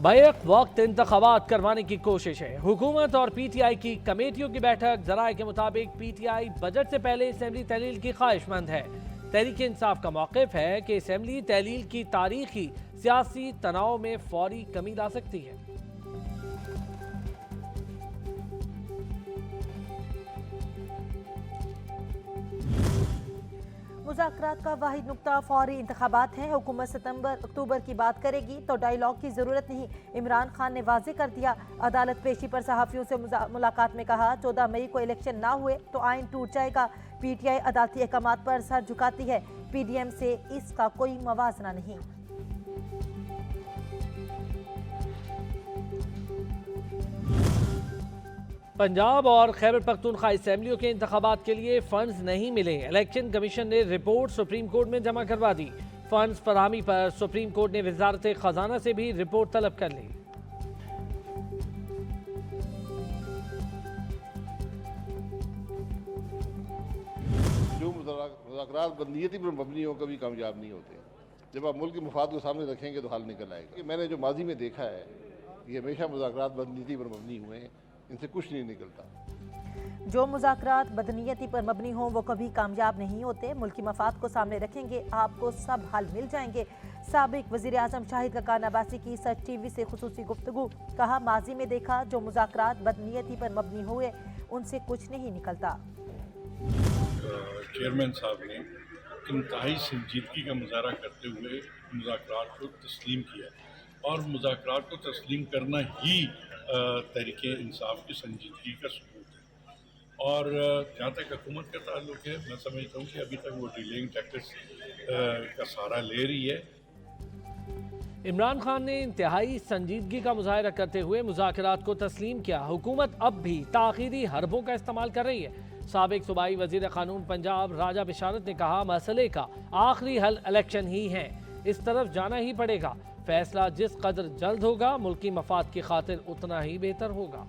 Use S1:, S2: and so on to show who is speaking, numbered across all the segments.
S1: Back वक्त इंतखाबात करवाने की कोशिश है। हुकूमत और पीटीआई की कमेटियों की बैठक। जराये के मुताबिक पीटीआई बजट से पहले असेंबली तहलील की ख्वाहिशमंद है। तहरीक इंसाफ का मौक़िफ़ है कि असेंबली तहलील की तारीखी सियासी तनाव में फौरी कमी ला सकती है।
S2: मुज़ाकरात का वाहिद नुक्ता फौरी इंतखाबात हैं। हुकूमत सितंबर अक्टूबर की बात करेगी तो डायलॉग की ज़रूरत नहीं, इमरान खान ने वाजे कर दिया। अदालत पेशी पर सहाफ़ियों से मुलाकात में कहा 14 मई को इलेक्शन ना हुए तो आइन टूट जाएगा। पीटीआई अदालती अहकामात पर सर झुकाती है, पीडीएम से इसका कोई मवाजना नहीं।
S1: पंजाब और खैबर पख्तूनख्वा असेंबलियों के इंतखाबात के लिए फंड्स नहीं मिले। इलेक्शन कमीशन ने रिपोर्ट सुप्रीम कोर्ट में जमा करवा दी। फंड्स फराहमी पर सुप्रीम कोर्ट ने वजारत खजाना से भी रिपोर्ट तलब कर ली।
S3: जो मुज़ाकरात बंदियती पर मबनी हो कभी कामयाब नहीं होते। जब आप मुल्क के मफाद को सामने रखेंगे तो हल निकल आएगा। मैंने जो माजी में देखा है कि हमेशा मुज़ाकरात बंदियती पर मबनी हुए हैं, इनसे कुछ नहीं निकलता।
S2: जो मुज़ाकरात बदनीयती पर मबनी हों वो कभी कामयाब नहीं होते। मुल्की मफाद को सामने रखेंगे, आपको सब हल मिल जाएंगे। साबिक वज़ीर आज़म शाहिद खकान अब्बासी की सच टीवी से खुसूसी गुफ्तगू। कहा माजी में देखा जो मुज़ाकरात बदनीयती पर मबनी हुए उनसे कुछ नहीं निकलता।
S4: चेयरमैन साहब ने इंतहाई संजीदगी का मुजाहरा करते हुए मुज़ाकरात को तस्लीम किया और मुज़ाकरात को तस्लीम करना ही तहरीक इंसाफ की संजीदगी का सबूत है। और जहाँ तक हुकूमत का ताल्लुक है, मैं समझता हूँ कि अभी तक वो डिलेइंग टैक्टिक्स का सहारा ले रही है।
S1: इमरान खान ने इंतहाई संजीदगी का मुजाहरा करते हुए मुज़ाकरात को तस्लीम किया। हुकूमत अब भी ताख़ीरी हरबों का इस्तेमाल कर रही है। साबिक सूबाई वज़ीर क़ानून पंजाब राजा बिशारत ने कहा मसले का आखिरी हल इलेक्शन ही है, इस तरफ जाना ही पड़ेगा। फैसला जिस कदर जल्द होगा मुल्की मफाद की खातिर उतना ही बेहतर होगा।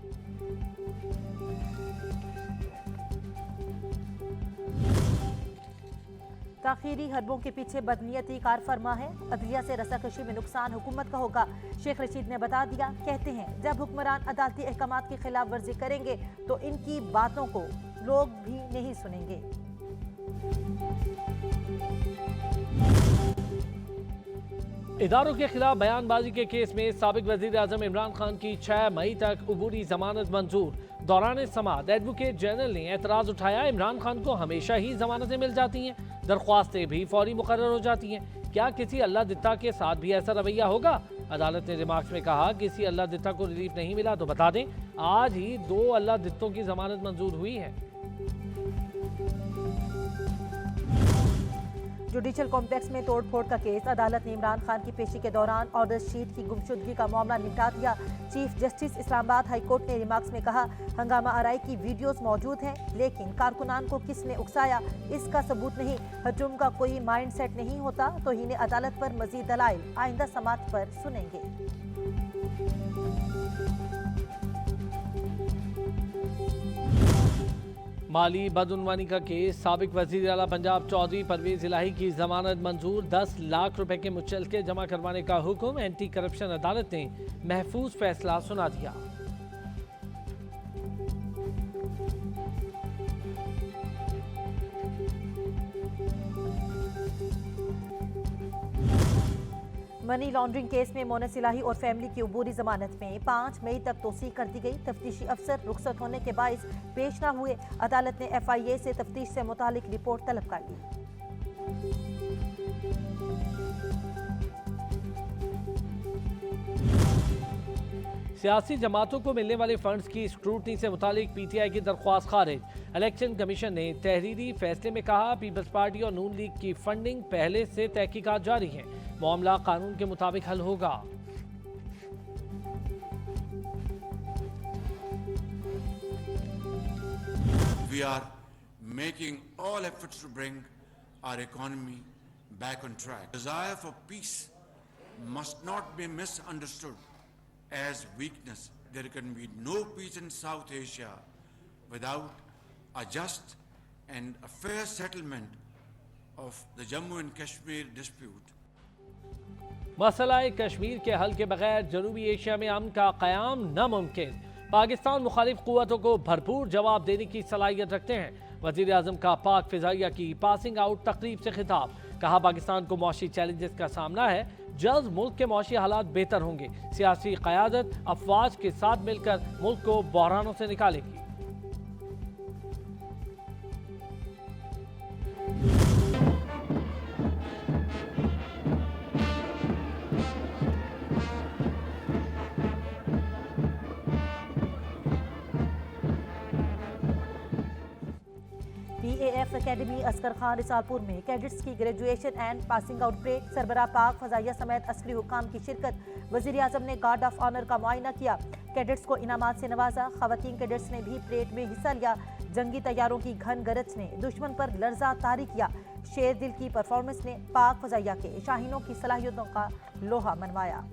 S2: ताखीरी हरबों के पीछे बदनीयती कार फरमा है। अदलिया से रसाकशी में नुकसान हुकूमत का होगा। शेख रशीद ने बता दिया, कहते हैं जब हुक्मरान अदालती अहकामात की खिलाफ वर्जी करेंगे तो इनकी बातों को लोग भी नहीं सुनेंगे।
S1: इदारों के खिलाफ बयानबाजी के केस में साबिक वज़ीर आज़म इमरान खान की 6 मई तक उबूरी जमानत मंजूर। दौरान समाअत एडवोकेट जनरल ने एतराज़ उठाया इमरान खान को हमेशा ही जमानतें मिल जाती हैं, दरख्वास्तें भी फौरी मुकर्रर हो जाती हैं। क्या किसी अल्लाह दित्ता के साथ भी ऐसा रवैया होगा? अदालत ने रिमार्क्स में कहा किसी अल्लाह दित्ता को रिलीफ नहीं मिला तो बता दें, आज ही 2 अल्लाह दित्तों की जमानत मंजूर हुई है।
S2: जुडिशल कॉम्प्लेक्स में तोड़फोड़ का केस। अदालत ने इमरान खान की पेशी के दौरान ऑर्डर शीट की गुमशुदगी का मामला निपटा दिया। Chief justice Islamabad high court ने रिमार्क्स में कहा हंगामा आराई की वीडियोस मौजूद हैं, लेकिन कारकुनान को किसने उकसाया इसका सबूत नहीं। हजूम का कोई माइंड सेट नहीं होता तो इन्हें अदालत पर मजीद दलाइल आइंदा समाअत पर सुनेंगे।
S1: माली बदउनवानी का केस। साबिक वज़ीर आला पंजाब चौधरी परवेज इलाही की जमानत मंजूर। 10 लाख रुपए के मुचलके जमा करवाने का हुक्म। एंटी करप्शन अदालत ने महफूज फैसला सुना दिया।
S2: मनी लॉन्ड्रिंग केस में मोनस इलाही और फैमिली की उबूरी जमानत में 5 मई तक तोसी कर दी गई। तफ्तीशी अफसर रुखसत होने के बाइस पेश न हुए। अदालत ने FIA से तफ्तीश से मुतालिक रिपोर्ट तलब कर ली।
S1: सियासी जमातों को मिलने वाले फंड्स की स्क्रूटनी से मुतालिक PTI की दरख्वास्त खारिज। इलेक्शन कमीशन ने तहरीरी फैसले में कहा पीपल्स पार्टी और नून लीग की फंडिंग पहले से तहकीकात जारी है, मामला कानून के मुताबिक हल होगा।
S5: We are making all efforts to bring our economy back on track. Desire for peace must not be misunderstood as weakness. There can be no peace in South Asia without a just and a fair settlement of the Jammu and Kashmir dispute.
S1: मसला कश्मीर के हल के बगैर जनूबी Asia में अमन का क़याम नामुमकिन। पाकिस्तान मुखालिफ क़ुव्वतों को भरपूर जवाब देने की सलाहियत रखते हैं। वज़ीर आज़म का पाक फ़िज़ाइया की पासिंग आउट तकरीब से खिताब। कहा पाकिस्तान को मौशी चैलेंजेस का सामना है, जल्द मुल्क के मौशी हालात बेहतर होंगे। सियासी क़यादत अफवाज के साथ मिलकर मुल्क को बहरानों से निकालेगी।
S2: PAF एकेडमी असगर खान रिसालपुर में कैडेट्स की graduation and passing out parade. सरबराह पाक फ़ज़ाइया समेत अस्करी हुक्काम की शिरकत। वज़ीर आज़म ने गार्ड ऑफ ऑनर का मुआयना किया। कैडेट्स को इनामात से नवाजा। ख़वातीन कैडेट्स ने भी परेड में हिस्सा लिया। जंगी तैयारों की घन गरज ने दुश्मन पर लर्जा तारी किया। शेर दिल की परफॉर्मेंस ने पाक फ़ज़ाइया के शाहीनों की सलाहियतों का लोहा मनवाया।